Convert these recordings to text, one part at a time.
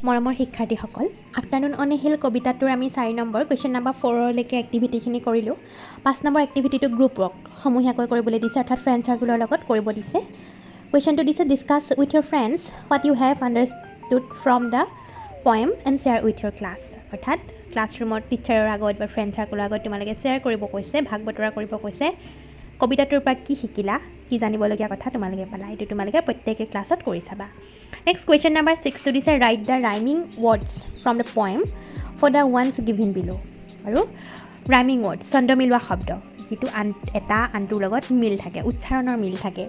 মৰমৰ শিক্ষাৰ্থীসকল afternoon on a hill কবিতাটোৰ আমি 4 নম্বৰ কুৱেশ্যন নম্বৰ 4 লৈকে এক্টিভিটিখিনি কৰিলোঁ 5 নম্বৰ এক্টিভিটিটো গ্ৰুপ ৱৰ্ক সমূহীয়াকৈ কৰিবলৈ দিছে অৰ্থাৎ ফ্ৰেণ্ড চাৰ্কুলৰ লগত কৰিব দিছে কুৱেশ্যনটো দিছে discuss with your friends what you have understood from the poem and share with your class অৰ্থাৎ ক্লাছৰুমত টিচাৰৰ আগত বা ফ্ৰেণ্ড চাৰ্কুলৰ আগত তোমালোকে শ্বেয়াৰ কৰিব কৈছে ভাগ বতৰা কৰিব কৈছে কবিতাটোৰ পৰা কি শিকিলা কি জানিবলগীয়া কথা তোমালোকে পালা এইটো তোমালোকে প্ৰত্যেকে ক্লাছত কৰি চাবা নেক্সট কুৱেশ্যন নম্বৰ 6 টো দিছে write the rhyming words from the poem for the ones given below আৰু ৰাইমিং ৱৰ্ড ছন্দ মিলোৱা শব্দ যিটো এটা আনটোৰ লগত মিল থাকে উচ্চাৰণৰ মিল থাকে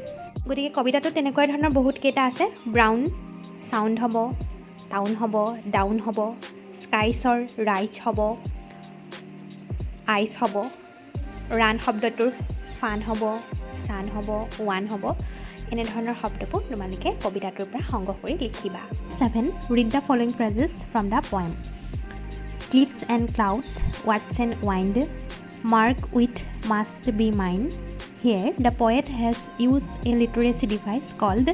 গতিকে কবিতাটো তেনেকুৱা ধৰণৰ বহুত কেইটা আছে ব্ৰাউন সাউণ্ড হ'ব টাউন হ'ব ডাউন হ'ব স্কাইছৰ ৰাইট হ'ব আইচ হ'ব ৰান শব্দটোৰ ফান হ'ব চান হ'ব ওৱান হ'ব এনেধৰণৰ শব্দবোৰ তোমালোকে কবিতাটোৰ পৰা সংগ্ৰহ কৰি লিখিবা 7 read the following phrases from the poem clips and clouds watts and wind mark with must be mind here the poet has use a literary device called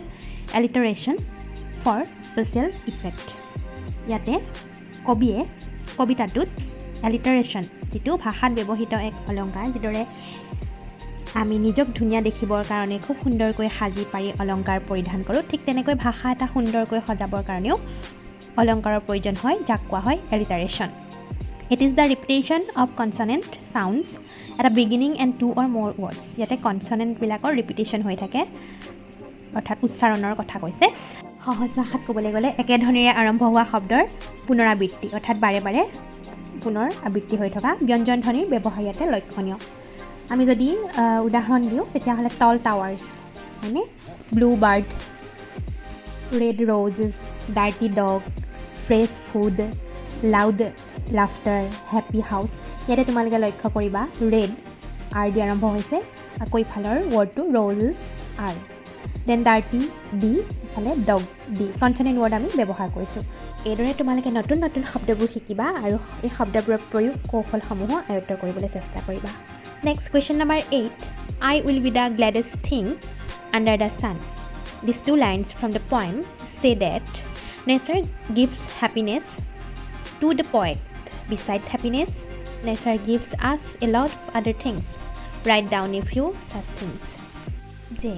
alliteration for special effect ইয়াতে কবিয়ে কবিতাটোত alliteration যিটো ভাষাত ব্যৱহৃত এক অলংকাৰ যিদৰে আমি নিজক ধুনীয়া দেখিবৰ কাৰণে খুব সুন্দৰকৈ সাজি পাৰি অলংকাৰ পৰিধান কৰোঁ ঠিক তেনেকৈ ভাষা এটা সুন্দৰকৈ সজাবৰ কাৰণেও অলংকাৰৰ প্ৰয়োজন হয় যাক কোৱা হয় alliteration it is the repetition of consonant sounds at a beginning and two or more words ইয়াতে কনসনেন্ট বিলাকৰ ৰিপিটিশন হৈ থাকে অৰ্থাৎ উচ্চাৰণৰ কথা কৈছে সহজ ভাষাত ক'বলৈ গ'লে একে ধ্বনিৰে আৰম্ভ হোৱা শব্দৰ পুনৰাবৃত্তি অৰ্থাৎ বাৰে বাৰে পুনৰ আবৃত্তি হৈ থকা ব্যঞ্জন ধ্বনিৰ ব্যৱহাৰ ইয়াতে লক্ষণীয় আমি যদি উদাহৰণ দিওঁ তেতিয়াহ'লে টল টাৱাৰ্ছ হয়নে blue bird red roses dirty dog fresh food loud laughter happy house ইয়াতে তোমালোকে লক্ষ্য কৰিবা ৰেড আৰ দি আৰম্ভ হৈছে আকৌ ইফালৰ ৱৰ্ডটো roses are then dirty D ইফালে ডগ ডি কনচনেণ্ট ৱৰ্ড আমি ব্যৱহাৰ কৰিছোঁ এইদৰে তোমালোকে নতুন নতুন শব্দবোৰ শিকিবা আৰু এই শব্দবোৰৰ প্ৰয়োগ কৌশলসমূহো আয়ত্ত কৰিবলৈ চেষ্টা কৰিবা Next question number 8. I will be the gladdest thing under the sun. These two lines from the poem say that nature gives happiness to the poet. Besides happiness, nature gives us a lot of other things. Write down a few such things. যে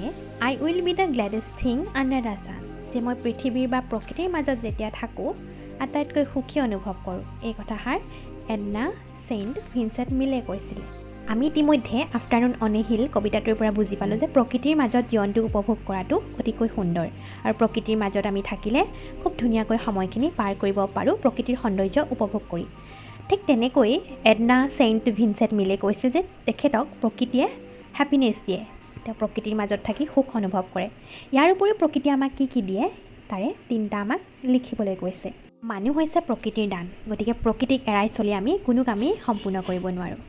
I will be the gladdest thing under the sun. যে মই পৃথিৱীৰ বা প্ৰকৃতিৰ মাজত যেতিয়া থাকোঁ আটাইতকৈ সুখী অনুভৱ কৰোঁ এই কথাষাৰ এডনা চেইণ্ট ভিনচেণ্ট মিলে কৈছিলে আমি ইতিমধ্যে আফটাৰনুন অন এ হিল কবিতাটোৰ পৰা বুজি পালোঁ যে প্ৰকৃতিৰ মাজত জীৱনটো উপভোগ কৰাটো অতিকৈ সুন্দৰ আৰু প্ৰকৃতিৰ মাজত আমি থাকিলে খুব ধুনীয়াকৈ সময়খিনি পাৰ কৰিব পাৰোঁ প্ৰকৃতিৰ সৌন্দৰ্য উপভোগ কৰি ঠিক তেনেকৈ এডনা চেইণ্ট ভিনচেণ্ট মিলে কৈছিল যে তেখেতক প্ৰকৃতিয়ে হেপিনেছ দিয়ে তেওঁ প্ৰকৃতিৰ মাজত থাকি সুখ অনুভৱ কৰে ইয়াৰ উপৰিও প্ৰকৃতিয়ে আমাক কি দিয়ে তাৰে 3টা আমাক লিখিবলৈ কৈছে মানুহ হৈছে প্ৰকৃতিৰ দান গতিকে প্ৰকৃতিক এৰাই চলি আমি কোনো কামেই সম্পূৰ্ণ কৰিব নোৱাৰোঁ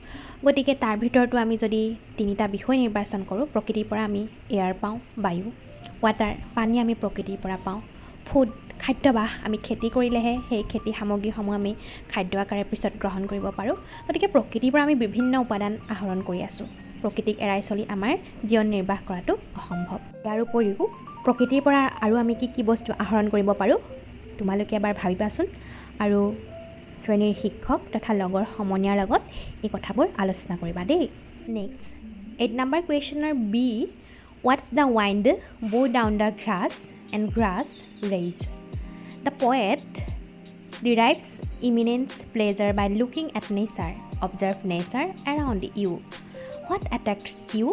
গতিকে তাৰ ভিতৰতো আমি যদি 3টা বিষয় নিৰ্বাচন কৰোঁ প্ৰকৃতিৰ পৰা আমি এয়াৰ পাওঁ বায়ু ৱাটাৰ পানী আমি প্ৰকৃতিৰ পৰা পাওঁ ফুড খাদ্যবাহ আমি খেতি কৰিলেহে সেই খেতি সামগ্ৰীসমূহ আমি খাদ্য আকাৰে পিছত গ্ৰহণ কৰিব পাৰোঁ গতিকে প্ৰকৃতিৰ পৰা আমি বিভিন্ন উপাদান আহৰণ কৰি আছোঁ প্ৰকৃতিক এৰাই চলি আমাৰ জীৱন নিৰ্বাহ কৰাটো অসম্ভৱ ইয়াৰ উপৰিও প্ৰকৃতিৰ পৰা আৰু আমি কি বস্তু আহৰণ কৰিব পাৰোঁ তোমালোকে এবাৰ ভাবিবাচোন আৰু শ্ৰেণীৰ শিক্ষক তথা লগৰ সমনীয়াৰ লগত এই কথাবোৰ আলোচনা কৰিবা দেই নেক্সট 8 নম্বৰ কুৱেশ্যনৰ B what's the wind bow down the grass and grass raise the poet derives immense pleasure by looking at nature observe nature around you what attracts you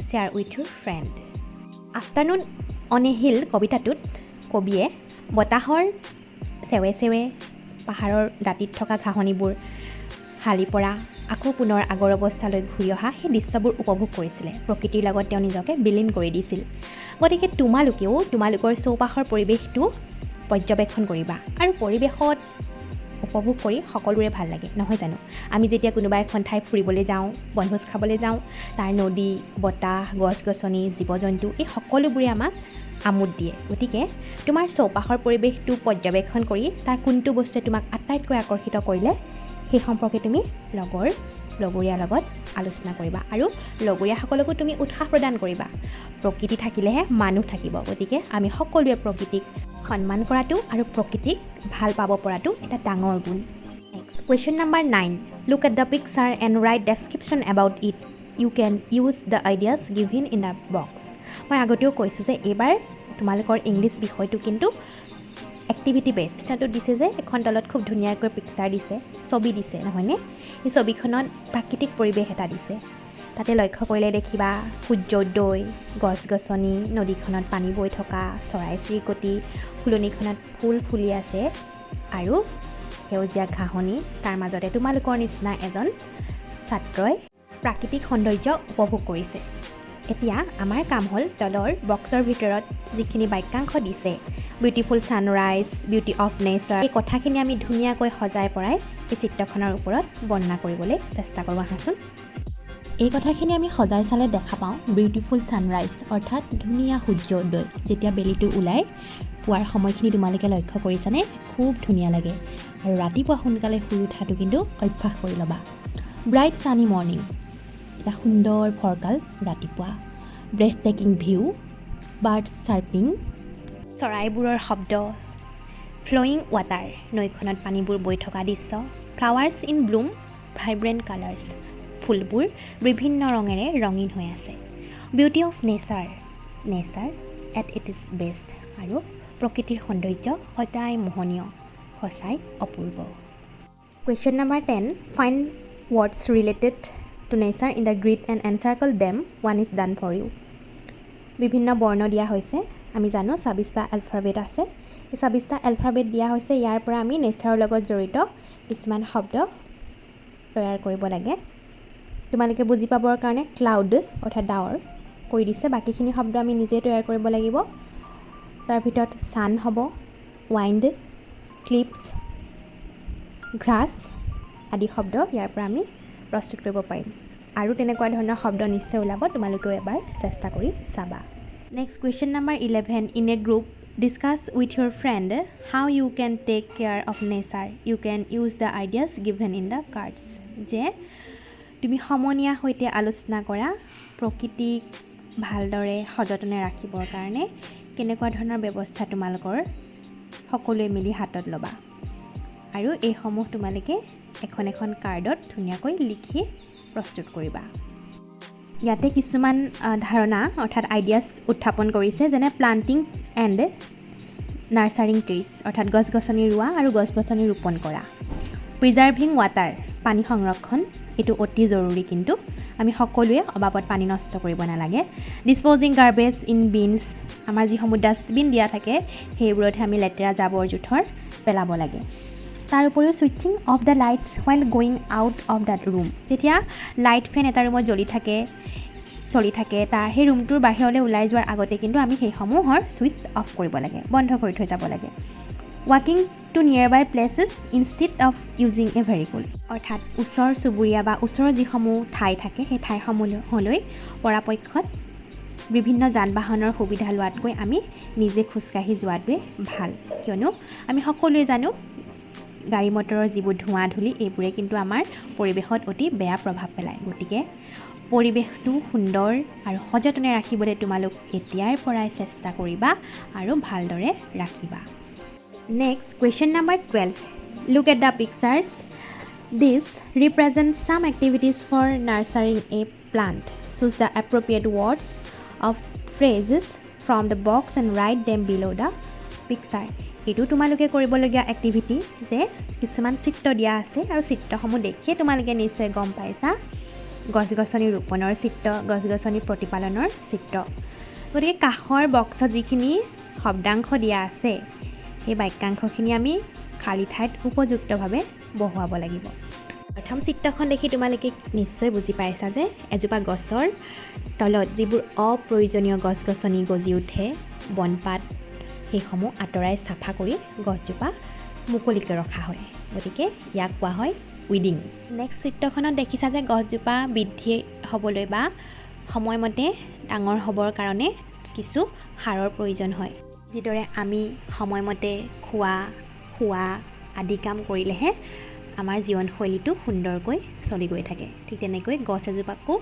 share with your friend afternoon on a hill কবিতাটোত কবিয়ে বতাহৰ চেৱে চেৱে পাহাৰৰ দাঁতিত থকা ঘাঁহনিবোৰ হালি পৰা আকৌ পুনৰ আগৰ অৱস্থালৈ ঘূৰি অহা সেই দৃশ্যবোৰ উপভোগ কৰিছিলে প্ৰকৃতিৰ লগত তেওঁ নিজকে বিলীন কৰি দিছিল গতিকে তোমালোকেও তোমালোকৰ চৌপাশৰ পৰিৱেশটো পৰ্যবেক্ষণ কৰিবা আৰু পৰিৱেশত উপভোগ কৰি সকলোৰে ভাল লাগে নহয় জানো আমি যেতিয়া কোনোবা এখন ঠাই ফুৰিবলৈ যাওঁ বনভোজ খাবলৈ যাওঁ তাৰ নদী বতাহ গছ গছনি জীৱ জন্তু এই সকলোবোৰে আমাক আমোদ দিয়ে গতিকে তোমাৰ চৌপাশৰ পৰিৱেশটো পৰ্যবেক্ষণ কৰি তাৰ কোনটো বস্তুৱে তোমাক আটাইতকৈ আকৰ্ষিত কৰিলে সেই সম্পৰ্কে তুমি লগৰীয়াৰ লগত আলোচনা কৰিবা আৰু লগৰীয়াসকলকো তুমি উৎসাহ প্ৰদান কৰিবা প্ৰকৃতি থাকিলেহে মানুহ থাকিব গতিকে আমি সকলোৱে প্ৰকৃতিক সন্মান কৰাটো আৰু প্ৰকৃতিক ভাল পাব পৰাটো এটা ডাঙৰ গুণ next question number 9 look at the picture and write description about it you can use the ideas given in the box মই আগতেও কৈছোঁ যে এইবাৰ তোমালোকৰ ইংলিছ বিষয়টো কিন্তু এক্টিভিটি বেছড তাতো দিছে যে এখন তলত খুব ধুনীয়াকৈ পিকচাৰ দিছে ছবি দিছে নহয়নে এই ছবিখনত প্ৰাকৃতিক পৰিৱেশ এটা দিছে তাতে লক্ষ্য কৰিলে দেখিবা সূৰ্যোদয় গছ গছনি নদীখনত পানী বৈ থকা চৰাই চিৰিকটি ফুলনিখনত ফুল ফুলি আছে আৰু সেউজীয়া ঘাঁহনি তাৰ মাজতে তোমালোকৰ নিচিনা এজন ছাত্ৰই প্ৰাকৃতিক সৌন্দৰ্য উপভোগ কৰিছে এতিয়া আমাৰ কাম হ'ল তলৰ বক্সৰ ভিতৰত যিখিনি বাক্যাংশ দিছে beautiful sunrise beauty of nature এই কথাখিনি আমি ধুনীয়াকৈ সজাই পৰাই এই চিত্ৰখনৰ ওপৰত বৰ্ণনা কৰিবলৈ চেষ্টা কৰোঁ আহাচোন এই কথাখিনি আমি সজাই চালে দেখা পাওঁ বিউটিফুল ছানৰাইজ অৰ্থাৎ ধুনীয়া সূৰ্যোদয় যেতিয়া বেলিটো ওলাই পুৱাৰ সময়খিনি তোমালোকে লক্ষ্য কৰিছানে খুব ধুনীয়া লাগে আৰু ৰাতিপুৱা সোনকালে শুই উঠাটো কিন্তু অভ্যাস কৰি ল'বা ব্ৰাইট ছানি মৰ্ণিং এটা সুন্দৰ ফৰকাল ৰাতিপুৱা breathtaking view bird chirping চৰাইবোৰৰ শব্দ ফ্ল'য়িং ৱাটাৰ নৈখনত পানীবোৰ বৈ থকা দৃশ্য flowers in bloom vibrant colours ফুলবোৰ বিভিন্ন ৰঙেৰে ৰঙীন হৈ আছে beauty of nature nature at it is best আৰু প্ৰকৃতিৰ সৌন্দৰ্য সদায় মোহনীয় সঁচাই অপূৰ্ব question number 10 find words related to nature in the grid and encircle them one is done for you বিভিন্ন বৰ্ণ দিয়া হৈছে আমি জানো 26টা এলফাবেট আছে এই 26টা এলফাবেট দিয়া হৈছে ইয়াৰ পৰা আমি নেচাৰৰ লগত জড়িত কিছুমান শব্দ তৈয়াৰ কৰিব লাগে তোমালোকে বুজি পাবৰ কাৰণে ক্লাউড অৰ্থাৎ ডাৱৰ কৈ দিছে বাকীখিনি শব্দ আমি নিজে তৈয়াৰ কৰিব লাগিব তাৰ ভিতৰত ছান হ'ব ৱাইণ্ড ক্লিপছ গ্ৰাছ আদি শব্দ ইয়াৰ পৰা আমি প্ৰস্তুত কৰিব পাৰিম আৰু তেনেকুৱা ধৰণৰ শব্দ নিশ্চয় ওলাব তোমালোকেও এবাৰ চেষ্টা কৰি চাবা next question number 11 in a group discuss with your friend how you can take care of nature you can use the ideas given in the cards যে তুমি সমনীয়া সৈতে আলোচনা কৰা প্ৰকৃতিক ভালদৰে সযতনে ৰাখিবৰ কাৰণে কেনেকুৱা ধৰণৰ ব্যৱস্থা তোমালোকৰ সকলোৱে মিলি হাতত ল'বা আৰু এইসমূহ তোমালোকে এখন এখন কাৰ্ডত ধুনীয়াকৈ লিখি প্ৰস্তুত কৰিবা ইয়াতে কিছুমান ধাৰণা অৰ্থাৎ আইডিয়াছ উত্থাপন কৰিছে যেনে প্লান্টিং এণ্ড নাৰ্চাৰিং ট্ৰিজ অৰ্থাৎ গছ গছনি ৰোৱা আৰু গছ গছনি ৰোপণ কৰা প্ৰিজাৰ্ভিং ৱাটাৰ পানী সংৰক্ষণ এইটো অতি জৰুৰী কিন্তু আমি সকলোৱে অবাবত পানী নষ্ট কৰিব নালাগে ডিছপ'জিং গাৰ্বেজ ইন বিনছ আমাৰ যিসমূহ ডাষ্টবিন দিয়া থাকে সেইবোৰতহে আমি লেতেৰা জাবৰ জোঁথৰ পেলাব লাগে তাৰ উপৰিও switching off the lights while going out of the room যেতিয়া লাইট ফেন এটা ৰুমত চলি থাকে তাৰ সেই ৰুমটোৰ বাহিৰলৈ ওলাই যোৱাৰ আগতে কিন্তু আমি সেইসমূহৰ ছুইচ অফ কৰিব লাগে বন্ধ কৰি থৈ যাব লাগে ৱাকিং to nearby places instead of using a vehicle অৰ্থাৎ ওচৰ চুবুৰীয়া বা ওচৰৰ যিসমূহ ঠাই থাকে সেই ঠাইসমূহলৈ পৰাপক্ষত বিভিন্ন যান বাহনৰ সুবিধা লোৱাতকৈ আমি নিজে খোজকাঢ়ি যোৱাটোৱে ভাল কিয়নো আমি সকলোৱে জানো গাড়ী মটৰৰ যিবোৰ ধোঁৱা ধূলি এইবোৰে কিন্তু আমাৰ পৰিৱেশত অতি বেয়া প্ৰভাৱ পেলায় গতিকে পৰিৱেশটো সুন্দৰ আৰু সযতনে ৰাখিবলৈ তোমালোক এতিয়াৰ পৰাই চেষ্টা কৰিবা আৰু ভালদৰে ৰাখিবা next question number 12 look at the pictures this represent some activities for nurturing a plant choose the appropriate words of phrases from the box and write them below' the picture এইটো তোমালোকে কৰিবলগীয়া এক্টিভিটি যে কিছুমান চিত্ৰ দিয়া আছে আৰু চিত্ৰসমূহ দেখিয়ে তোমালোকে নিশ্চয় গম পাইছা গছ গছনি ৰোপণৰ চিত্ৰ গছ গছনি প্ৰতিপালনৰ চিত্ৰ গতিকে কাষৰ বক্সত যিখিনি শব্দাংশ দিয়া আছে সেই বাক্যাংশখিনি আমি খালী ঠাইত উপযুক্তভাৱে বহুৱাব লাগিব প্ৰথম চিত্ৰখন দেখি তোমালোকে নিশ্চয় বুজি পাইছা যে এজোপা গছৰ তলত যিবোৰ অপ্ৰয়োজনীয় গছ গছনি গজি উঠে বনপাত সেইসমূহ আঁতৰাই চাফা কৰি গছজোপা মুকলিকৈ ৰখা হয় গতিকে ইয়াক কোৱা হয় উইডিং নেক্সট চিত্ৰখনত দেখিছা যে গছজোপা বৃদ্ধি হ'বলৈ বা সময়মতে ডাঙৰ হ'বৰ কাৰণে কিছু সাৰৰ প্ৰয়োজন হয় যিদৰে আমি সময়মতে খোৱা আদি কাম কৰিলেহে আমাৰ জীৱনশৈলীটো সুন্দৰকৈ চলি গৈ থাকে ঠিক তেনেকৈ গছ এজোপাকো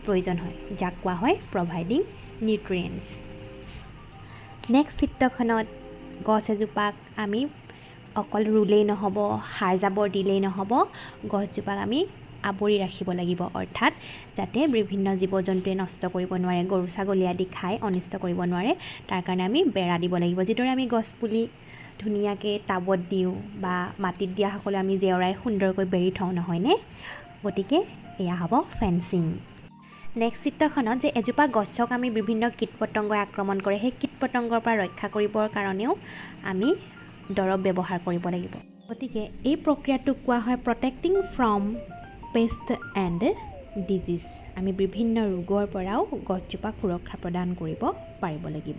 প্ৰয়োজন হয় যাক কোৱা হয় প্ৰভাইডিং নিউট্ৰিয়েণ্টছ নেক্সট চিত্ৰখনত গছ এজোপাক আমি অকল ৰুলেই নহ'ব, সাৰ জাবৰ দিলেই নহ'ব, গছজোপাক আমি আৱৰি ৰাখিব লাগিব, অৰ্থাৎ যাতে বিভিন্ন জীৱ জন্তুৱে নষ্ট কৰিব নোৱাৰে, গৰু ছাগলী আদি খাই অনিষ্ট কৰিব নোৱাৰে, তাৰ কাৰণে আমি বেৰা দিব লাগিব। যিদৰে আমি গছপুলি ধুনীয়াকৈ টাবত দিওঁ বা মাটিত দিয়া সকলো আমি জেওৰাই সুন্দৰকৈ বেৰি থওঁ, নহয়নে? গতিকে এয়া হ'ব ফেন্সিং। নেক্সট চিত্ৰখনত যে এজোপা গছক আমি বিভিন্ন কীট পতংগই আক্ৰমণ কৰে, সেই কীট পতংগৰ পৰা ৰক্ষা কৰিবৰ কাৰণেও আমি দৰৱ ব্যৱহাৰ কৰিব লাগিব। গতিকে এই প্ৰক্ৰিয়াটোক কোৱা হয় protecting from paste and disease. আমি বিভিন্ন ৰোগৰ পৰাও গছজোপাক সুৰক্ষা প্ৰদান কৰিব পাৰিব লাগিব।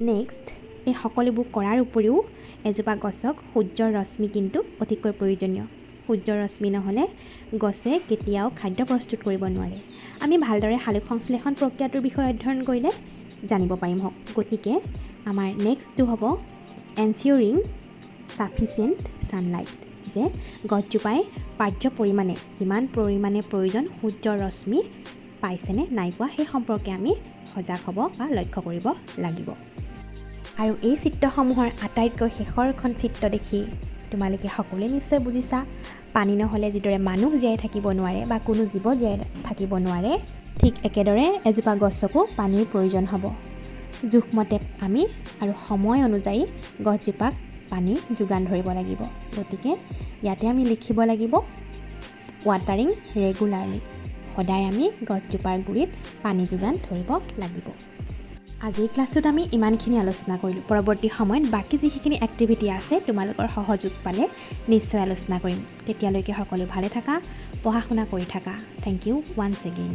নেক্সট, এই সকলোবোৰ কৰাৰ উপৰিও এজোপা গছক সূৰ্যৰ ৰশ্মি কিন্তু অতিকৈ প্ৰয়োজনীয়। সূৰ্যৰ ৰশ্মি নহ'লে গছে কেতিয়াও খাদ্য প্ৰস্তুত কৰিব নোৱাৰে। আমি ভালদৰে সালোক সংশ্লেষণ প্ৰক্ৰিয়াটোৰ বিষয়ে অধ্যয়ন কৰিলে জানিব পাৰিম। গতিকে আমাৰ নেক্সটটো হ'ব এনচিয়ৰিং ছাফিচিয়েণ্ট ছানলাইট, যে গছজোপাই পাৰ্য পৰিমাণে যিমান পৰিমাণে প্ৰয়োজন সূৰ্যৰ ৰশ্মি পাইছেনে নাই পোৱা সেই সম্পৰ্কে আমি সজাগ হ'ব বা লক্ষ্য কৰিব লাগিব। আৰু এই চিত্ৰসমূহৰ আটাইতকৈ শেষৰখন চিত্ৰ দেখি তোমালোকে সকলোৱে নিশ্চয় বুজিছা, পানী নহ'লে যিদৰে মানুহ জীয়াই থাকিব নোৱাৰে বা কোনো জীৱ জীয়াই থাকিব নোৱাৰে, ঠিক একেদৰে এজোপা গছকো পানীৰ প্ৰয়োজন হ'ব। জোখমতে আমি আৰু সময় অনুযায়ী গছজোপাক পানী যোগান ধৰিব লাগিব। গতিকে ইয়াতে আমি লিখিব লাগিব ৱাটাৰিং ৰেগুলাৰলি। সদায় আমি গছজোপাৰ গুৰিত পানী যোগান ধৰিব লাগিব। আজিৰ ক্লাছটোত আমি ইমানখিনি আলোচনা কৰিলোঁ। পৰৱৰ্তী সময়ত বাকী যিখিনি এক্টিভিটি আছে তোমালোকৰ সহযোগ পালে নিশ্চয় আলোচনা কৰিম। তেতিয়ালৈকে সকলো ভালে থাকা, পঢ়া শুনা কৰি থাকা। Thank you once again.